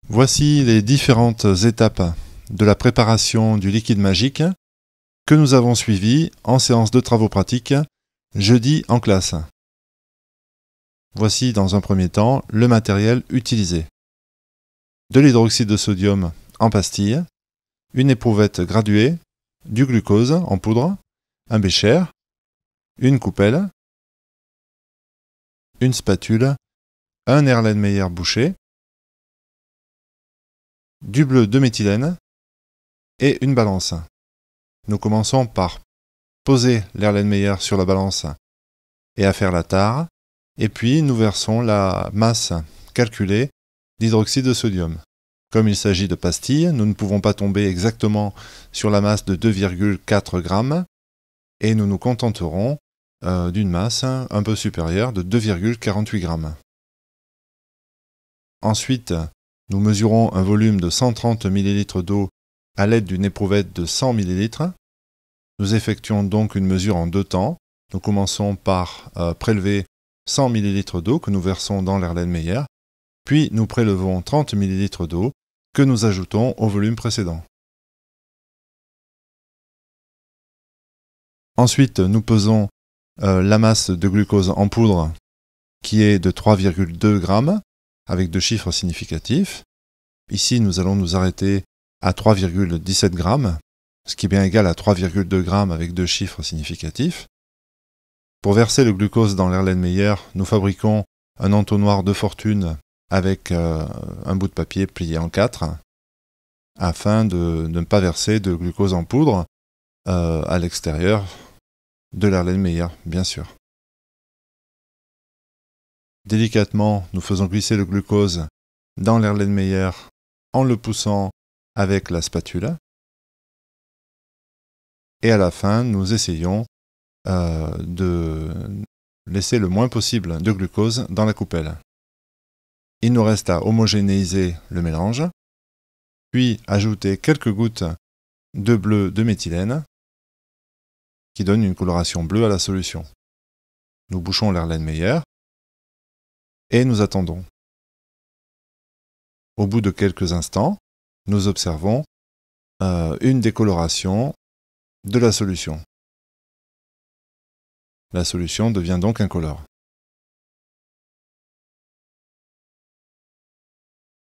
Voici les différentes étapes de la préparation du liquide magique que nous avons suivies en séance de travaux pratiques jeudi en classe. Voici dans un premier temps le matériel utilisé. De l'hydroxyde de sodium en pastille, une éprouvette graduée, du glucose en poudre, un bécher, une coupelle, une spatule, un Erlenmeyer bouché, du bleu de méthylène et une balance. Nous commençons par poser l'Erlenmeyer sur la balance et à faire la tare, et puis nous versons la masse calculée d'hydroxyde de sodium. Comme il s'agit de pastilles, nous ne pouvons pas tomber exactement sur la masse de 2,4 grammes et nous nous contenterons d'une masse un peu supérieure de 2,48 grammes. Ensuite, nous mesurons un volume de 130 ml d'eau à l'aide d'une éprouvette de 100 ml. Nous effectuons donc une mesure en deux temps. Nous commençons par prélever 100 ml d'eau que nous versons dans l'Erlenmeyer, puis nous prélevons 30 ml d'eau que nous ajoutons au volume précédent. Ensuite, nous pesons la masse de glucose en poudre qui est de 3,2 grammes avec deux chiffres significatifs. Ici, nous allons nous arrêter à 3,17 grammes, ce qui est bien égal à 3,2 grammes avec deux chiffres significatifs. Pour verser le glucose dans l'Erlenmeyer, nous fabriquons un entonnoir de fortune avec un bout de papier plié en quatre, afin de ne pas verser de glucose en poudre à l'extérieur de l'Erlenmeyer, bien sûr. Délicatement, nous faisons glisser le glucose dans l'Erlenmeyer en le poussant avec la spatule. Et à la fin, nous essayons de laisser le moins possible de glucose dans la coupelle. Il nous reste à homogénéiser le mélange, puis ajouter quelques gouttes de bleu de méthylène qui donne une coloration bleue à la solution. Nous bouchons l'Erlenmeyer et nous attendons. Au bout de quelques instants, nous observons une décoloration de la solution. La solution devient donc incolore.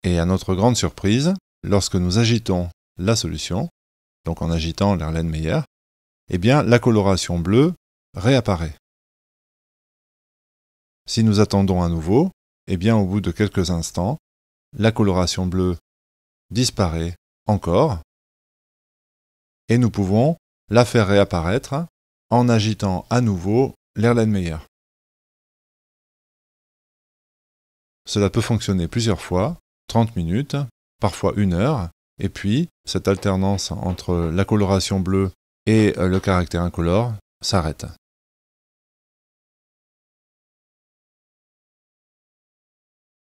Et à notre grande surprise, lorsque nous agitons la solution, donc en agitant l'Erlenmeyer, eh bien la coloration bleue réapparaît. Si nous attendons à nouveau, eh bien au bout de quelques instants, la coloration bleue disparaît encore et nous pouvons la faire réapparaître en agitant à nouveau l'Erlenmeyer. Cela peut fonctionner plusieurs fois, 30 minutes, parfois 1 heure, et puis cette alternance entre la coloration bleue et le caractère incolore s'arrête.